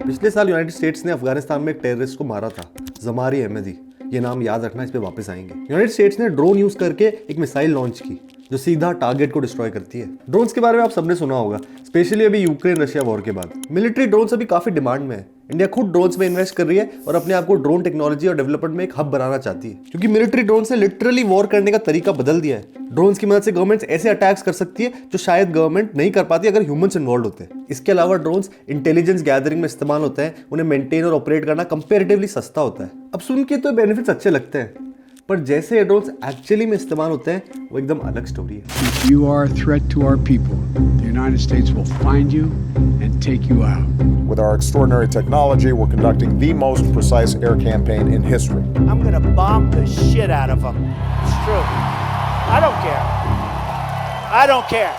पिछले साल United states ने अफगानिस्तान में एक टेररिस्ट को मारा था, जमारी अहमदी। ये नाम याद रखना, इस पे वापस आएंगे। यूनाइटेड स्टेट्स ने ड्रोन यूज करके एक मिसाइल लॉन्च की जो सीधा टारगेट को डिस्ट्रॉय करती है। ड्रोन्स के बारे में आप सबने सुना होगा, स्पेशली अभी यूक्रेन रशिया वॉर के बाद। मिलिट्री ड्रोन्स अभी काफी डिमांड में है। इंडिया खुद ड्रोन्स में इन्वेस्ट कर रही है और अपने आप को ड्रोन टेक्नोलॉजी और डेवलपमेंट में एक हब बनाना चाहती है, क्योंकि मिलिट्री ड्रोन्स ने लिटरली वॉर करने का तरीका बदल दिया है। ड्रोन्स की मदद से गवर्नमेंट्स ऐसे अटैक्स कर सकती है जो शायद गवर्नमेंट नहीं कर पाती अगर ह्यूमंस इन्वॉल्व होते हैं। इसके अलावा ड्रोन्स इंटेलिजेंस गैदरिंग में इस्तेमाल होते हैं, उन्हें मेंटेन और ऑपरेट करना कंपैरेटिवली सस्ता होता है। अब सुन के तो बेनिफिट्स अच्छे लगते हैं, पर जैसे ये ड्रोन्स एक्चुअली में इस्तेमाल होते हैं वो एकदम अलग स्टोरी है। If you are a threat to our people, the United States will find you and take you out. With our extraordinary technology, we're conducting the most precise air campaign in history. I'm gonna bomb the shit out of them. It's true. I don't care. I don't care.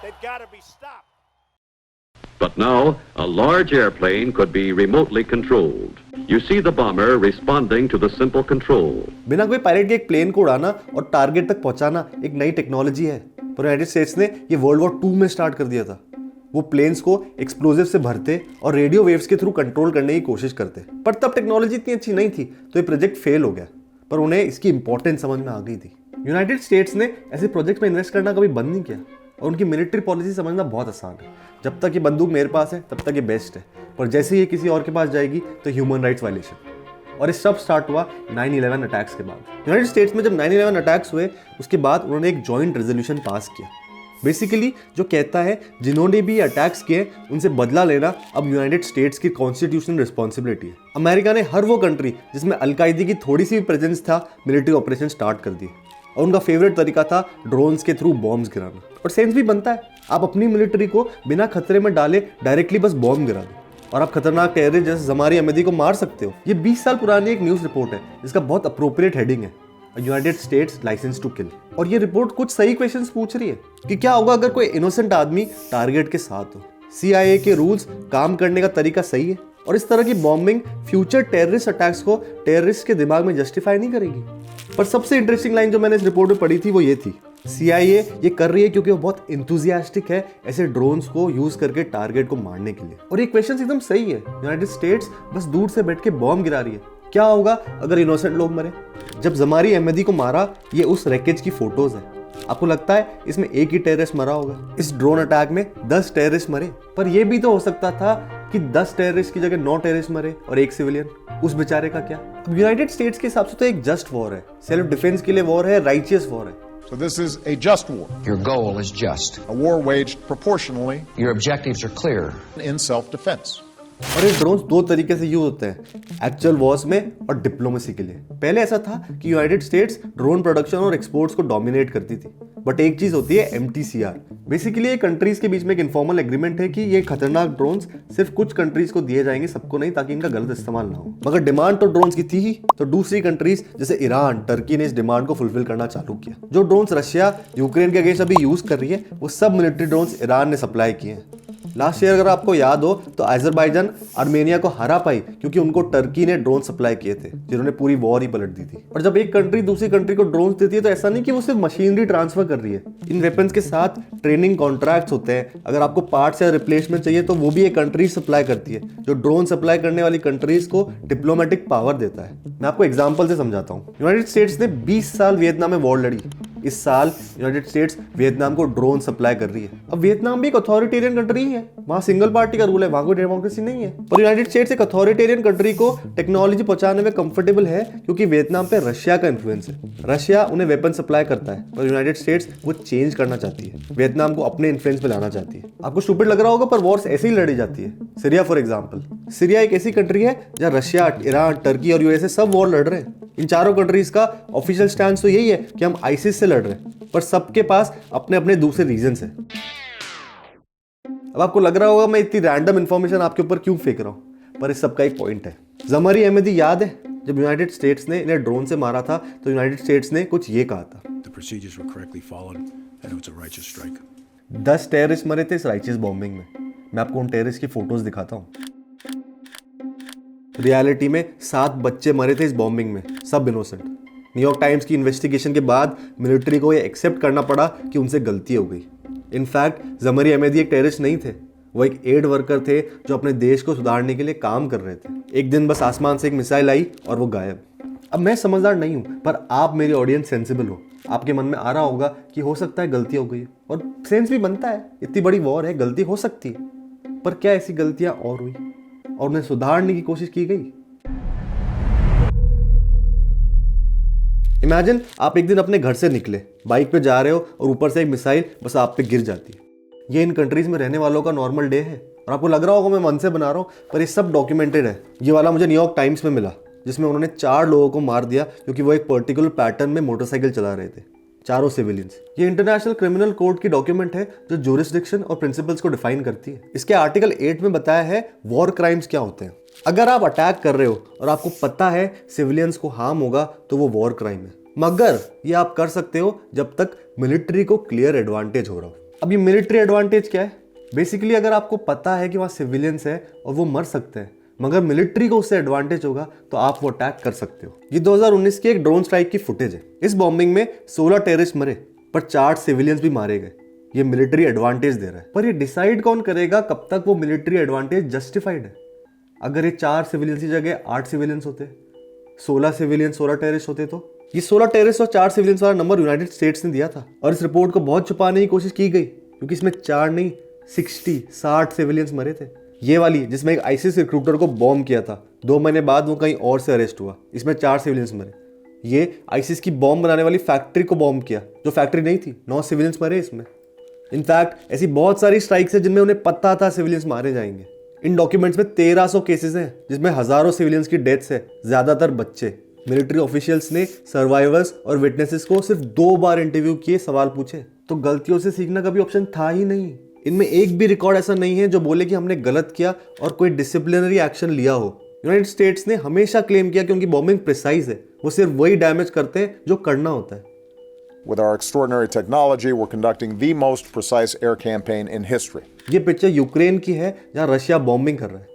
They've got to be stopped. But now, a large airplane could be remotely controlled. You see the bomber responding to the simple control. बिना कोई pilot के एक plane को उड़ाना और target तक पहुंचाना एक नई टेक्नोलॉजी है, पर यूनाइटेड स्टेट्स ने ये वर्ल्ड वॉर 2 में स्टार्ट कर दिया था। वो प्लेन्स को एक्सप्लोजिव से भरते और रेडियो वेव्स के थ्रू कंट्रोल करने की कोशिश करते, पर तब टेक्नोलॉजी इतनी अच्छी नहीं थी, तो ये प्रोजेक्ट फेल हो गया। पर उन्हें इसकी इंपॉर्टेंस समझ में आ गई थी। यूनाइटेड स्टेट्स ने ऐसे प्रोजेक्ट में इन्वेस्ट करना कभी बंद नहीं किया, और उनकी मिलिट्री पॉलिसी समझना बहुत आसान है। जब तक ये बंदूक मेरे पास है तब तक ये बेस्ट है, पर जैसे ही ये किसी और के पास जाएगी तो ह्यूमन राइट्स वायलेशन। और ये सब स्टार्ट हुआ 9/11 अटैक्स के बाद। यूनाइटेड स्टेट्स में जब 9/11 अटैक्स हुए उसके बाद उन्होंने एक जॉइंट रेजोल्यूशन पास किया, बेसिकली जो कहता है जिन्होंने भी अटैक्स किए उनसे बदला लेना अब यूनाइटेड स्टेट्स की कॉन्स्टिट्यूशनल रिस्पॉन्सिबिलिटी है। अमेरिका ने हर वो कंट्री जिसमें अलकायदा की थोड़ी सी भी प्रेजेंस था मिलिट्री ऑपरेशन स्टार्ट कर दी, और उनका फेवरेट तरीका था ड्रोन्स के थ्रू बॉम्ब्स गिराना। और सेंस भी बनता है, आप अपनी मिलिट्री को बिना खतरे में डाले डायरेक्टली बस बॉम्ब गिरा दो और आप खतरनाक टेररिस्ट जैसे जमारी अहमदी को मार सकते हो। ये 20 साल पुरानी एक न्यूज़ रिपोर्ट है जिसका बहुत अप्रोप्रिएट हेडिंग है, United States licence to kill. और ये रिपोर्ट कुछ सही क्वेश्चंस पूछ रही है कि क्या होगा अगर कोई इनोसेंट आदमी टारगेट के साथ हो। CIA के रूल्स काम करने का तरीका सही है, और इस तरह की बॉम्बिंग फ्यूचर टेररिस्ट अटैक्स को टेररिस्ट के दिमाग में जस्टिफाई नहीं करेगी। पर सबसे इंटरेस्टिंग लाइन जो मैंने इस रिपोर्ट में पढ़ी थी वो ये थी, CIA ये कर रही है क्योंकि वो बहुत इंथुजियास्टिक है ऐसे ड्रोन्स को यूज करके टारगेट को मारने के लिए। और ये क्वेश्चन एकदम सही है, यूनाइटेड स्टेट्स बस दूर से बैठ के बॉम्ब गिरा रही है। क्या होगा अगर इनोसेंट लोग मरे? जब जमारी अहमदी को मारा, ये उस रैकेज की फोटोज है। आपको लगता है इसमें एक ही टेररिस्ट मरा होगा? इस ड्रोन अटैक में 10 टेररिस्ट मरे, पर यह भी तो हो सकता था कि 10 टेररिस्ट की जगह 9 टेररिस्ट मरे और एक सिविलियन। उस बेचारे का क्या? अब यूनाइटेड स्टेट्स के हिसाब से तो एक जस्ट वॉर है, सेल्फ डिफेंस के लिए वॉर है, राइचियस वॉर है। So this is a just war, Your goal is just. a war waged proportionally Your objectives are clear. in self-defense. और ये ड्रोन्स 2 तरीके से यूज होते हैं, एक्चुअल वॉर्स में और डिप्लोमेसी के लिए। पहले ऐसा था कि यूनाइटेड स्टेट्स ड्रोन प्रोडक्शन और एक्सपोर्ट्स को डोमिनेट करती थी, बट एक चीज होती है MTCR। बेसिकली ये कंट्रीज के बीच में एक इनफॉर्मल एग्रीमेंट है कि ये खतरनाक ड्रोन्स सिर्फ कुछ कंट्रीज को दिए जाएंगे, सबको नहीं, ताकि इनका गलत इस्तेमाल ना हो। मगर डिमांड तो ड्रोन्स की थी ही, तो दूसरी कंट्रीज जैसे ईरान, टर्की ने इस डिमांड को फुलफिल करना चालू किया। जो ड्रोन्स रशिया यूक्रेन के अगेंस्ट अभी यूज कर रही है वो सब मिलिट्री ड्रोन्स ईरान ने सप्लाई किए हैं। लास्ट ईयर अगर आपको याद हो तो अजरबैजान आर्मेनिया को हरा पाई क्योंकि उनको टर्की ने ड्रोन सप्लाई किए थे, जिन्होंने पूरी वॉर ही पलट दी थी। और जब एक कंट्री दूसरी कंट्री को ड्रोन देती है तो ऐसा नहीं कि वो सिर्फ मशीनरी ट्रांसफर कर रही है, इन वेपन्स के साथ ट्रेनिंग कॉन्ट्रैक्ट्स होते हैं। अगर आपको पार्ट्स या रिप्लेसमेंट चाहिए तो वो भी एक कंट्री सप्लाई करती है, जो ड्रोन सप्लाई करने वाली कंट्रीज को डिप्लोमेटिक पावर देता है। मैं आपको एग्जांपल से समझाता हूँ। यूनाइटेड स्टेट्स ने 20 साल वियतनाम में वॉर लड़ी। इस साल यूनाइटेड स्टेट्स वियतनाम को ड्रोन सप्लाई कर रही है। अब वियतनाम भी एक अथॉरिटेरियन कंट्री है, वहां सिंगल पार्टी का रूल है, वहां कोई डेमोक्रेसी नहीं है। पर यूनाइटेड स्टेट्स एक अथॉरिटेरियन कंट्री को टेक्नोलॉजी पहुंचाने में कंफर्टेबल है क्योंकि वियतनाम पे रशिया का इन्फ्लुएंस है। रशिया उन्हें वेपन सप्लाई करता है, पर यूनाइटेड स्टेट्स वो चेंज करना चाहती है, वियतनाम को अपने इन्फ्लुएंस में लाना चाहती है। आपको स्टूपिड लग रहा होगा, पर वॉर्स ऐसे ही लड़ी जाती है। सीरिया फॉर एग्जाम्पल, सीरिया एक ऐसी कंट्री है जहां रशिया, ईरान, टर्की और USA सब वॉर लड़ रहे हैं। इन चारों कंट्रीज का ऑफिशियल स्टैंड तो यही है कि हम आईसिस से लड़ रहे हैं, पर सबके पास अपने अपने दूसरे रीजंस हैं। अब आपको लग रहा होगा मैं इतनी रैंडम इंफॉर्मेशन आपके ऊपर क्यों फेंक रहा हूं, पर इस सब का एक पॉइंट है। जमारी अहमदी याद है जब यूनाइटेड स्टेट्स ने इन्हें ड्रोन से मारा था तो यूनाइटेड स्टेट्स ने कुछ ये कहा था, The procedures were correctly followed and it was a righteous strike. 10 terrorist मरे थे इस राइचियस बॉम्बिंग में। मैं आपको उन टेररिस्ट की फोटोज दिखाता हूं। रियलिटी में 7 बच्चे मरे थे इस बॉम्बिंग में, सब इनोसेंट। न्यूयॉर्क टाइम्स की इन्वेस्टिगेशन के बाद मिलिट्री को ये एक्सेप्ट करना पड़ा कि उनसे गलती हो गई। इनफैक्ट जमारी अहमदी एक टेररिस्ट नहीं थे, वो एक एड वर्कर थे जो अपने देश को सुधारने के लिए काम कर रहे थे। एक दिन बस आसमान से एक मिसाइल आई और वो गायब। अब मैं समझदार नहीं हूँ, पर आप मेरी ऑडियंस सेंसिबल हो। आपके मन में आ रहा होगा कि हो सकता है गलती हो गई, और सेंस भी बनता है, इतनी बड़ी वॉर है, गलती हो सकती है। पर क्या ऐसी गलतियां और हुई और उन्हें सुधारने की कोशिश की गई? इमेजिन आप एक दिन अपने घर से निकले, बाइक पे जा रहे हो और ऊपर से एक मिसाइल बस आप पे गिर जाती है। ये इन कंट्रीज में रहने वालों का नॉर्मल डे है, और आपको लग रहा होगा मैं मन से बना रहा हूँ, पर ये सब डॉक्यूमेंटेड है। ये वाला मुझे न्यूयॉर्क टाइम्स में मिला, जिसमें उन्होंने 4 लोगों को मार दिया क्योंकि वो एक पर्टिकुलर पैटर्न में मोटरसाइकिल चला रहे थे, चारों सिविलियंस। ये इंटरनेशनल क्रिमिनल कोड की डॉक्यूमेंट है जो ज्यूरिसडिक्शन और प्रिंसिपल्स को डिफाइन करती है। इसके आर्टिकल 8 में बताया है वॉर क्राइम्स क्या होते हैं। अगर आप अटैक कर रहे हो और आपको पता है सिविलियंस को हार्म होगा तो वो वॉर क्राइम है, मगर ये आप कर सकते हो जब तक मिलिट्री को क्लियर एडवांटेज हो रहा हो। अब ये मिलिट्री एडवांटेज क्या है? बेसिकली अगर आपको पता है कि वहाँ सिविलियंस है और वो मर सकते हैं, मगर मिलिट्री को उससे एडवांटेज होगा, तो आप वो अटैक कर सकते हो। ये 2019 की एक ड्रोन स्ट्राइक की फुटेज है। इस बॉम्बिंग में 16 टेररिस्ट मरे, पर 4 सिविलियंस भी मारे गए। ये मिलिट्री एडवांटेज दे रहा है, पर ये डिसाइड कौन करेगा कब तक वो मिलिट्री एडवांटेज जस्टिफाइड है? अगर ये 4 सिविलियंस की जगह 8 सिविलियंस होते, 16 सिविलियंस 16 टेररिस्ट होते, तो ये 16 टेररिस्ट और 4 सिविलियंस वाला नंबर यूनाइटेड स्टेट्स ने दिया था। और इस रिपोर्ट को बहुत छुपाने की कोशिश की गई, क्योंकि इसमें 4 नहीं 60 सिविलियंस मरे थे। ये वाली जिसमें एक आईसिस रिक्रूटर को बॉम्ब किया था, 2 महीने बाद वो कहीं और से अरेस्ट हुआ, इसमें 4 सिविलियंस मरे। ये आईसिस की बॉम्ब बनाने वाली फैक्ट्री को बॉम्ब किया, जो फैक्ट्री नहीं थी, 9 सिविलियंस मरे इसमें। इनफैक्ट ऐसी बहुत सारी स्ट्राइक्स है जिनमें उन्हें पता था सिविलियंस मारे जाएंगे। इन डॉक्यूमेंट्स में 1300 केसेस हैं जिसमें हजारों सिविलियंस की डेथ्स है, ज्यादातर बच्चे। मिलिट्री ऑफिशियल्स ने सर्वाइवर्स और विटनेसेस को सिर्फ 2 बार इंटरव्यू किए, सवाल पूछे। तो गलतियों से सीखना कभी ऑप्शन था ही नहीं। इनमें एक भी रिकॉर्ड ऐसा नहीं है जो बोले कि हमने गलत किया और कोई डिसिप्लिनरी एक्शन लिया हो। यूनाइटेड स्टेट्स ने हमेशा क्लेम किया कि उनकी बॉम्बिंग प्रिसाइज है, वो सिर्फ वही डैमेज करते हैं जो करना होता है। With our extraordinary technology, we're conducting the most precise air campaign in history. ये पिक्चर यूक्रेन की है जहां रशिया बॉम्बिंग कर रहा है।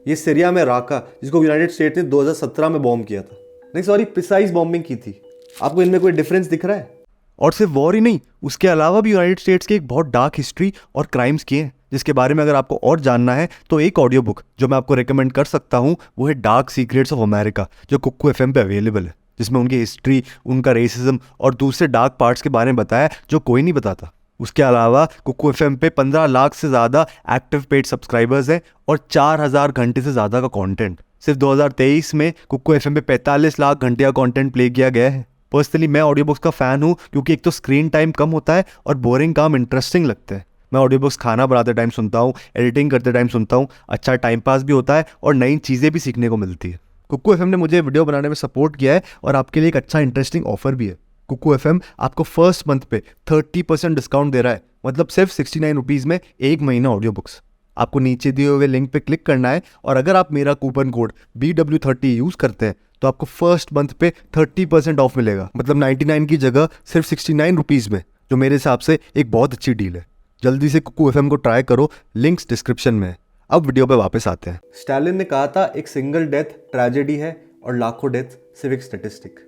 ये सीरिया में राका, जिसको यूनाइटेड स्टेट्स ने 2017 में बॉम्ब किया था, नहीं सॉरी प्रिसाइज बॉम्बिंग की थी। आपको इनमें कोई डिफरेंस दिख रहा है? और सिर्फ वॉर ही नहीं, उसके अलावा भी यूनाइटेड स्टेट्स की एक बहुत डार्क हिस्ट्री और क्राइम्स किए हैं, जिसके बारे में अगर आपको और जानना है तो एक ऑडियो बुक जो मैं आपको रेकमेंड कर सकता हूँ वो है डार्क सीक्रेट्स ऑफ अमेरिका, जो कुक्कू एफएम पे अवेलेबल है, जिसमें उनकी हिस्ट्री, उनका रेसिज्म और दूसरे डार्क पार्ट्स के बारे में बताया जो कोई नहीं बताता। उसके अलावा कुक्कू एफएम पे 15 लाख से ज़्यादा एक्टिव पेड सब्सक्राइबर्स हैं और 4000 घंटे से ज़्यादा का कंटेंट। सिर्फ 2023 में कुक्कू एफएम पे 45 लाख घंटे का कंटेंट प्ले किया गया है। पर्सनली मैं ऑडियो बुक्स का फ़ैन हूँ, क्योंकि एक तो स्क्रीन टाइम कम होता है और बोरिंग काम इंटरेस्टिंग लगता है। मैं ऑडियो बुक्स खाना बनाते टाइम सुनता हूँ, एडिटिंग करते टाइम सुनता हूँ। अच्छा टाइम पास भी होता है और नई चीज़ें भी सीखने को मिलती है। कुक्कू एफएम ने मुझे वीडियो बनाने में सपोर्ट किया है और आपके लिए एक अच्छा इंटरेस्टिंग ऑफर भी है। कुक्कू एफएम आपको फर्स्ट मंथ पे 30% डिस्काउंट दे रहा है, मतलब सिर्फ 69 रुपीज़ में 1 महीना ऑडियो बुक्स। आपको नीचे दिए हुए लिंक पे क्लिक करना है और अगर आप मेरा कूपन कोड BW30 यूज़ करते हैं तो आपको फर्स्ट मंथ पे 30% ऑफ मिलेगा, मतलब 99 की जगह सिर्फ 69 रुपीज़ में, जो मेरे हिसाब से एक बहुत अच्छी डील है। जल्दी से कुक्कू एफएम को ट्राई करो, लिंक्स डिस्क्रिप्शन में है। अब वीडियो पे वापस आते हैं। स्टालिन ने कहा था एक सिंगल डेथ ट्रेजेडी है और लाखों डेथ सिर्फ एक स्टैटिस्टिक।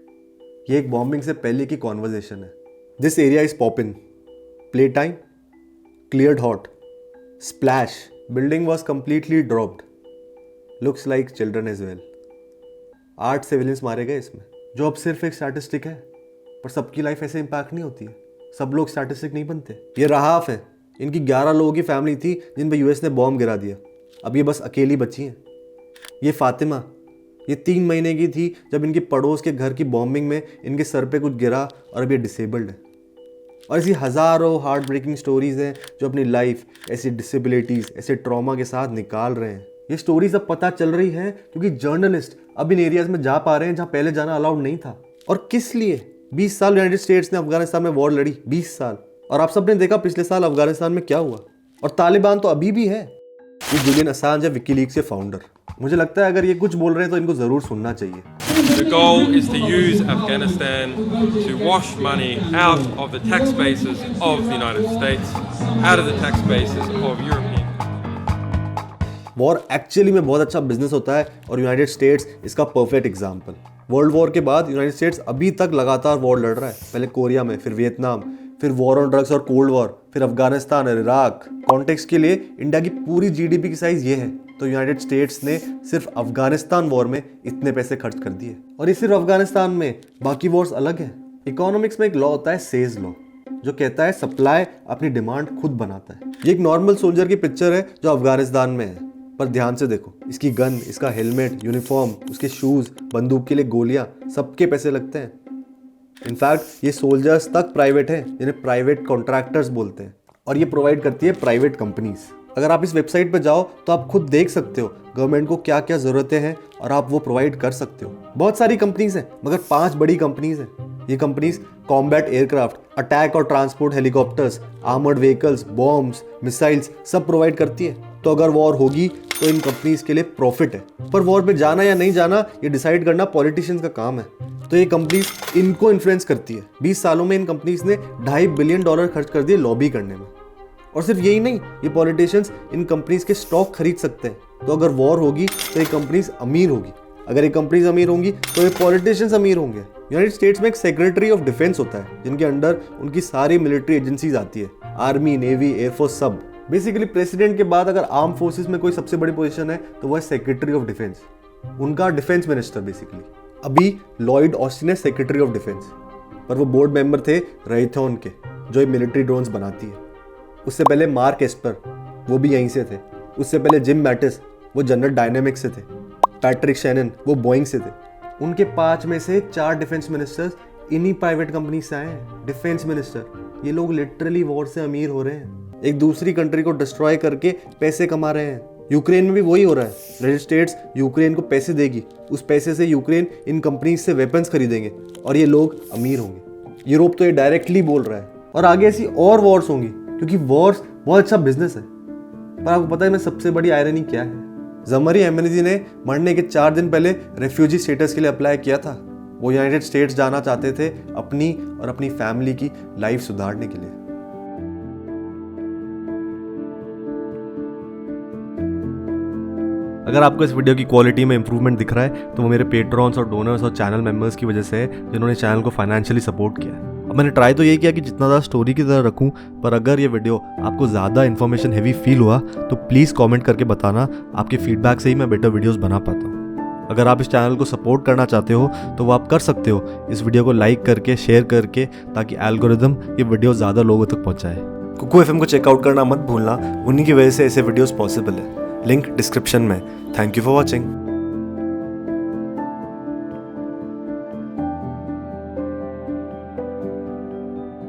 ये एक बॉम्बिंग से पहले की कॉन्वर्जेशन है। This area is popping, play time cleared hot, splash, building was completely dropped, looks like children as well. 8 civilians मारे गए इसमें, जो अब सिर्फ एक स्टैटिस्टिक है, पर सबकी लाइफ ऐसे इंपैक्ट नहीं होती है। सब लोग स्टैटिस्टिक नहीं बनते। ये रहाफ है, इनकी 11 लोगों की फैमिली थी जिन पे यूएस ने बॉम्ब गिरा दिया, अब ये बस अकेली बची हैं। ये फातिमा, ये 3 महीने की थी जब इनकी पड़ोस के घर की बॉम्बिंग में इनके सर पे कुछ गिरा और अब ये डिसेबल्ड है। और ऐसी हज़ारों हार्ट ब्रेकिंग स्टोरीज़ हैं जो अपनी लाइफ ऐसी डिसेबिलिटीज़, ऐसे ट्रॉमा के साथ निकाल रहे हैं। ये स्टोरीज अब पता चल रही है क्योंकि जर्नलिस्ट अब इन एरियाज में जा पा रहे हैं जहाँ पहले जाना अलाउड नहीं था। और किस लिए? 20 साल यूनाइटेड स्टेट्स ने अफगानिस्तान में वॉर लड़ी, 20 साल। और आप सबने देखा पिछले साल अफगानिस्तान में क्या हुआ। और तालिबान तो अभी भी है। ये जुलियन असांज है, विकीलीक्स के फाउंडर। मुझे लगता है अगर ये कुछ बोल रहे हैं तो इनको ज़रूर सुनना चाहिए। The goal is to use Afghanistan to wash money out of the tax bases of the United States, out of the tax bases of European. War actually में बहुत अच्छा बिजनेस होता है और यूनाइटेड स्टेट्स इसका परफेक्ट एग्जाम्पल। वर्ल्ड वॉर के बाद United states अभी तक लगातार वॉर लड़ रहा है। पहले कोरिया में, फिर वियतनाम, फिर वॉर ऑन ड्रग्स और कोल्ड वॉर, फिर अफगानिस्तान और इराक। कॉन्टेक्स्ट के लिए इंडिया की पूरी जीडीपी की साइज ये है, तो यूनाइटेड स्टेट्स ने सिर्फ अफगानिस्तान वॉर में इतने पैसे खर्च कर दिए। और ये सिर्फ अफगानिस्तान में, बाकी वॉर्स अलग हैं। इकोनॉमिक्स में एक लॉ होता है सेज लॉ, जो कहता है सप्लाई अपनी डिमांड खुद बनाता है। ये एक नॉर्मल सोल्जर की पिक्चर है जो अफगानिस्तान में है, पर ध्यान से देखो, इसकी गन, इसका हेलमेट, यूनिफॉर्म, उसके शूज, बंदूक के लिए गोलियां, सबके पैसे लगते हैं। इनफैक्ट ये सोल्जर्स तक प्राइवेट हैं, जिन्हें प्राइवेट कॉन्ट्रैक्टर्स बोलते हैं, और ये प्रोवाइड करती है प्राइवेट कंपनीज। अगर आप इस वेबसाइट पर जाओ तो आप खुद देख सकते हो गवर्नमेंट को क्या क्या जरूरतें हैं और आप वो प्रोवाइड कर सकते हो। बहुत सारी कंपनीज हैं, मगर 5 बड़ी कंपनीज हैं। ये कंपनीज कॉम्बैट एयरक्राफ्ट, अटैक और transport helicopters, armoured vehicles, bombs, missiles सब प्रोवाइड करती है। तो अगर वॉर होगी तो इन कंपनीज के लिए प्रॉफिट है, पर वॉर में जाना या नहीं जाना ये डिसाइड करना पॉलिटिशियंस का काम है। तो ये कंपनीज इनको इन्फ्लुएंस करती है। 20 सालों में इन कंपनीज ने $2.5 बिलियन खर्च कर दिए लॉबी करने में। और सिर्फ यही नहीं, ये पॉलिटिशियंस इन कंपनीज के स्टॉक खरीद सकते हैं। तो अगर वॉर होगी तो ये कंपनीज अमीर होगी, अगर ये कंपनीज अमीर होंगी तो ये पॉलिटिशियंस अमीर होंगे। यूनाइटेड स्टेट्स में एक सेक्रेटरी ऑफ डिफेंस होता है, जिनके अंडर उनकी सारी मिलिट्री एजेंसीज आती है, आर्मी, नेवी, एयरफोर्स, सब। बेसिकली प्रेसिडेंट के बाद अगर आर्म फोर्सेस में कोई सबसे बड़ी पोजीशन है तो वो है सेक्रेटरी ऑफ डिफेंस, उनका डिफेंस मिनिस्टर बेसिकली। अभी लॉयड ऑस्टिन है सेक्रेटरी ऑफ डिफेंस, पर वो बोर्ड मेंबर थे रैथॉन के, जो ये मिलिट्री ड्रोन्स बनाती है। उससे पहले मार्क एस्पर, वो भी यहीं से थे। उससे पहले जिम मैटिस, वो जनरल डायनेमिक्स से थे। पैट्रिक शैनन, वो बोइंग से थे। उनके 5 में से 4 डिफेंस मिनिस्टर्स इन्हीं प्राइवेट कंपनी से आए हैं। डिफेंस मिनिस्टर, ये लोग लिटरली वॉर से अमीर हो रहे हैं, एक दूसरी कंट्री को डिस्ट्रॉय करके पैसे कमा रहे हैं। यूक्रेन में भी वही हो रहा है। यूनाइटेड स्टेट्स यूक्रेन को पैसे देगी, उस पैसे से यूक्रेन इन कंपनीज से वेपन्स खरीदेंगे और ये लोग अमीर होंगे। यूरोप तो ये डायरेक्टली बोल रहा है, और आगे ऐसी और वॉर्स होंगी, क्योंकि वॉर्स बहुत अच्छा बिजनेस है। पर आपको पता है मैं सबसे बड़ी आयरनी क्या है? ज़मरी एमनेजी ने मरने के 4 दिन पहले रेफ्यूजी स्टेटस के लिए अप्लाई किया था। वो यूनाइटेड स्टेट्स जाना चाहते थे अपनी और अपनी फैमिली की लाइफ सुधारने के लिए। अगर आपको इस वीडियो की क्वालिटी में इंप्रूवमेंट दिख रहा है तो वो मेरे पेट्रॉन्स और डोनर्स और चैनल मेंबर्स की वजह से है, जिन्होंने चैनल को फाइनेंशियली सपोर्ट किया है। अब मैंने ट्राई तो यही किया कि जितना ज़्यादा स्टोरी की तरह रखूं, पर अगर ये वीडियो आपको ज़्यादा इन्फॉर्मेशन हैवी फील हुआ तो प्लीज़ कमेंट करके बताना। आपके फीडबैक से ही मैं बेटर वीडियोस बना पाता हूँ। अगर आप इस चैनल को सपोर्ट करना चाहते हो तो वो आप कर सकते हो, इस वीडियो को लाइक करके, शेयर करके, ताकि एल्गोरिदम ये वीडियो ज़्यादा लोगों तक पहुँचाए। कुकू एफएम को चेकआउट करना मत भूलना, उन्हीं की वजह से ऐसे वीडियोस पॉसिबल है। लिंक डिस्क्रिप्शन में। Thank you for watching.